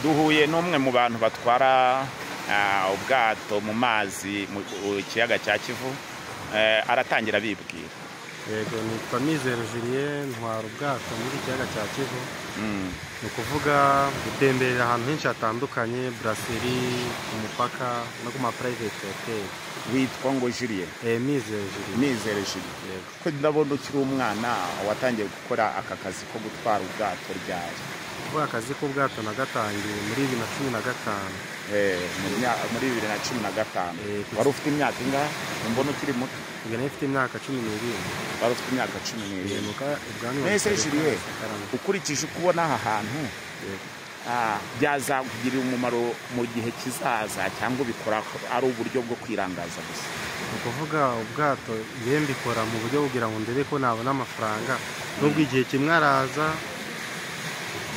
duhuye n'umwe mu bantu batwara ubwato mu mazi mu kiyaga cya Kivu, aratangira bibwira. Yego, nitwa Mizero Julien, ntwara ubwato muri kiyaga cya Kivu. Ni ukuvuga gutemberera ahantu henshi hatandukanye, brasserie, umupaka no ku ma private hotel. Witwa ngo Julien? Mizero Julien. Mizero Julien. Ko ndabona ukiri umwana watangiye gukora aka kazi ko gutwara ubwato ryari? Kuko akazi k'ubwato nagatangiye muri 2015. Muri 2015. Wari ufite imyaka ingahe? Mbona ukiri muto. Ubwo nifite imyaka 17. Wari ufite imyaka 17. Nese Julien, ukurikije uko ubona aha hantu, byazakugirira umumaro mu gihe kizaza cyangwa ubikora ari uburyo bwo kwirangaza gusa? Ni ukuvuga ubwato iyo mbikora mu buryo kugira ngo ndebe ko nabona amafaranga, nubwo igihe kimwe araza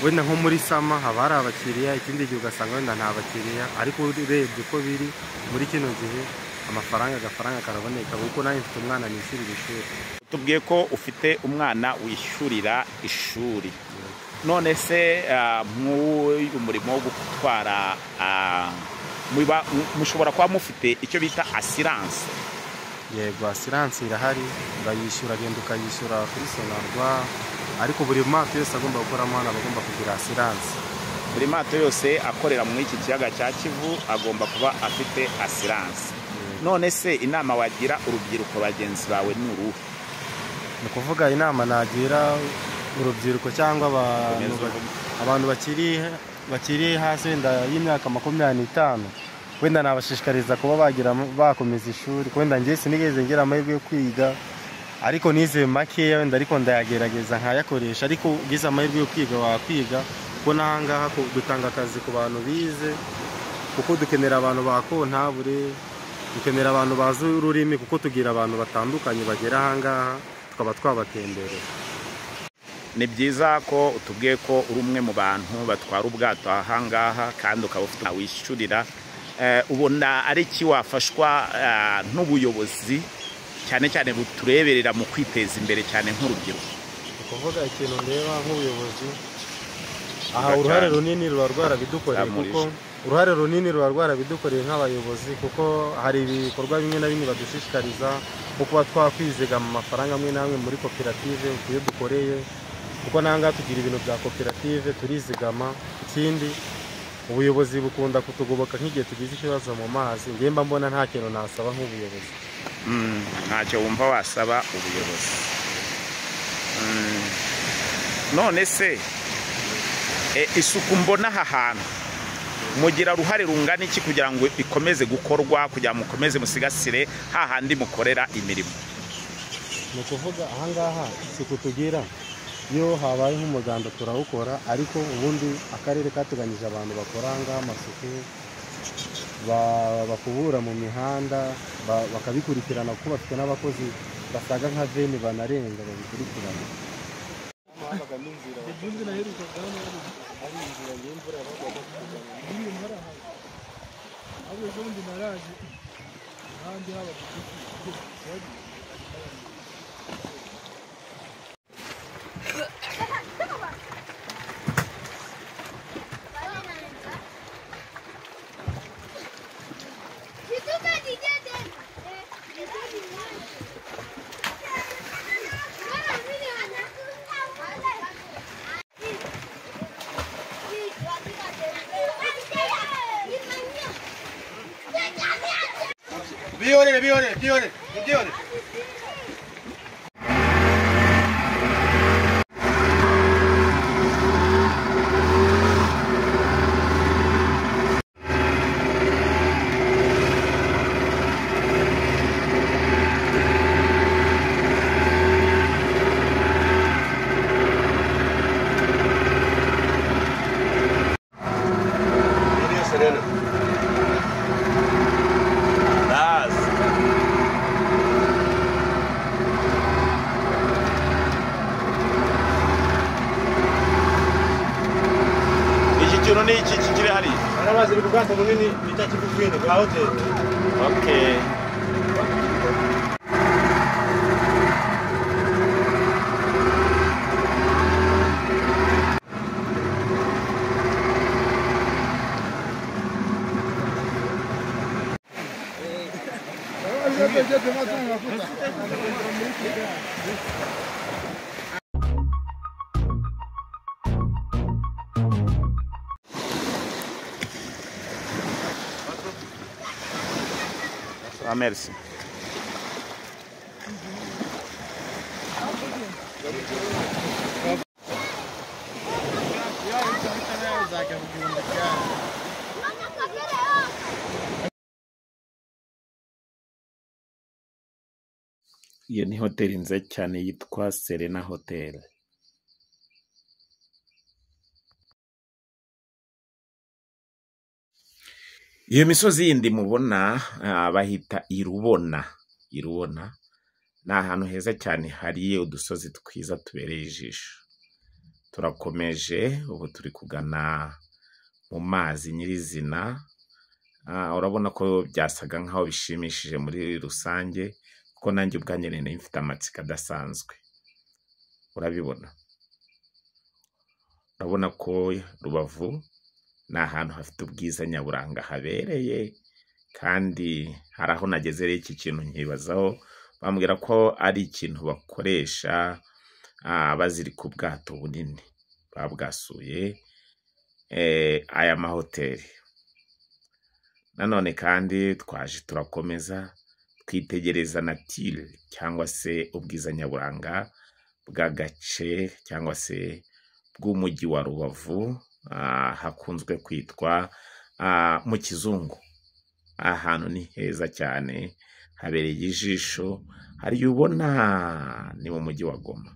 wenda nko muri sama haba hari abakiriya, ikindi gihe ugasanga wenda nta bakiriya, ariko urebye uko biri muri kino gihe agafaranga karaboneka kuko nanjye mfite umwana nishyurira ishuri. Tubwiye ko ufite umwana wishyurira ishuri, none se nk'uyu murimo wo gutwara mushobora kuba mufite icyo bita assurance? Yego, assurance irahari, urayishyura, agenda ukayishyura kuri Sonarwa, ariko buri mato yose agomba gukoramo hano agomba kugira assurance. Buri mato yose akorera muri iki kiyaga cya Kivu agomba kuba afite assurance. None se inama wagira urubyiruko bagenzi bawe ni uruhe? Ni ukuvuga inama nagira urubyiruko cyangwa abantu bakiri hasi wenda y'imyaka 25, wenda nabashishikariza kuba bakomeza ishuri. Wenda njye sinigeze ngira amahirwe yo kwiga, ariko nize makeya wenda, ariko ndayagerageza nkayakoresha. Ariko ugize amahirwe yo kwiga wakwiga, kuko n'ahangaha dutanga akazi ku bantu bize, kuko dukenera abantu ba kontabure, dukenera abantu bazi ururimi, kuko tugira abantu batandukanye bagera ahangaha tukaba twabatemberera. Ni byiza ko utubwiye ko uri umwe mu bantu batwara ubwato ahangaha kandi ukaba ufite wishyurira. Ubona ari iki wafashwa n'ubuyobozi cyane cyane butureberera mu kwiteza imbere cyane nk'urubyiruko? Ukuvuga ikintu ndeba nk'ubuyobozi, aha uruhare runini ruba rwarabidukoreye, kuko uruhare runini ruba rwarabidukoreye nk'abayobozi, kuko hari ibikorwa bimwe na bimwe badushishikariza nko kuba twakwizigama amafaranga amwe n'amwe muri koperative iyo dukoreye, kuko nangaha tugira ibintu bya koperative turizigama. Ikindi ubuyobozi bukunda kutugoboka nk'igihe tugize ikibazo mu mazi. Njye mba mbona nta kintu nasaba nk'ubuyobozi. Ntacyo wumva wasaba ubuyobozi? None se isuku mbona aha hantu mugira ruhare rungana iki kugira ngo ikomeze gukorwa, kugira ngo mukomeze musigasire hahandi mukorera imirimo? Ni ukuvuga ahangaha isuku tugira, iyo habaye nk'umuganda turawukora, ariko ubundi akarere kateganyije abantu bakora ahangaha amasuku, bakubura mu mihanda, bakabikurikirana, kuko bafite n'abakozi basaga nka 20 banarenga babikurikirana. Viore. Ikintu ni iki kiri hari? Arabazi uri kubwata munini bita Kivu bwa hotel. Okay. Merci. Iyo ni hoteli nziza cyane yitwa Serena Hotel. Iyo misozi yindi mubona bahita Irubona. Irubona ni ahantu heza cyane hari udusozi twiza tubereye ijisho. Turakomeje ubu turi kugana mu mazi nyirizina. Urabona ko byasaga nkaho bishimishije muri rusange kuko nanjye ubwanjye nari mfite amatsiko adasanzwe. Urabibona. Urabona ko Rubavu ni ahantu hafite ubwiza nyaburanga habereye, kandi hari aho nageze rero iki kintu nkibazaho, bambwira ko ari ikintu bakoresha bazirika ubwato bunini babwasuye aya mahoteli. Nanone kandi twaje turakomeza twitegereza nature cyangwa se ubwiza nyaburanga bw'agace cyangwa se bw'umujyi wa Rubavu, hakunzwe kwitwa mu kizungu. Ahantu ni heza cyane habereye ijisho, hari ubona ni mu mujyi wa Goma.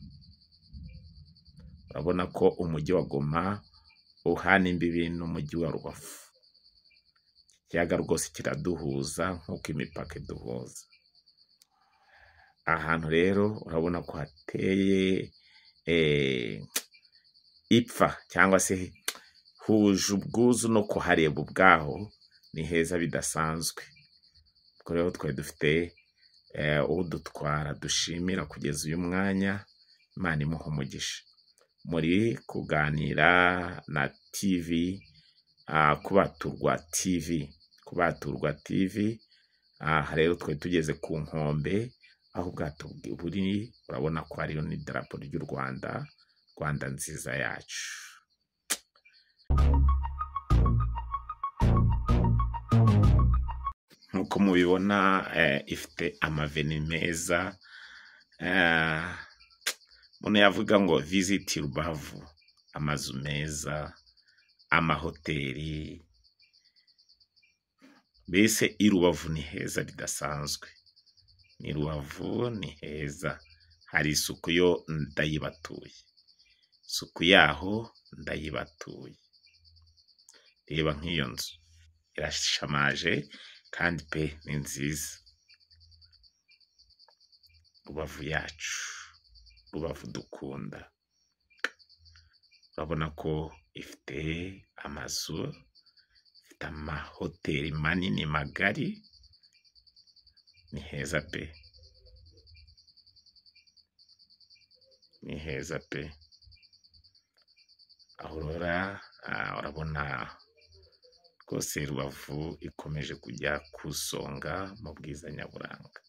Urabona ko umujyi wa Goma uhana imbibi n'umujyi wa Rubavu. Ikiyaga rwose kiraduhuza nk'uko imipaka iduhuza. Ahantu rero urabona ko hateye ipfa cyangwa se huje ubwuzu no kuhareba ubwaho, ni heza bidasanzwe. Ubwo rero twari dufite udutwara dushimira kugeza uyu mwanya, Imana imuha umugisha. Muri kuganira na TV, Kubaturwa TV. Kubaturwa TV, rero twari tugeze ku nkombe aho ubwato buri, urabona ko hariyo n'idarapo ry'u Rwanda, Rwanda nziza yacu. Nkuko mubibona ifite amaveni meza. Umuntu yavuga ngo visit Rubavu, amazu meza, amahoteli. Mbese i Rubavu ni heza bidasanzwe. Ni Rubavu ni heza, hari isuku yo ndayibatuye. Isuku yaho ndayibatuye. Reba nk'iyo nzu irashamaje kandi pe ni nziza. Rubavu yacu, Rubavu dukunda. Urabona ko ifite amazu, ifite amahoteli manini magari. Ni heza pe. Ni heza pe. Aurora, urabona rwose Rubavu ikomeje kujya kusonga mu bwiza nyaburanga.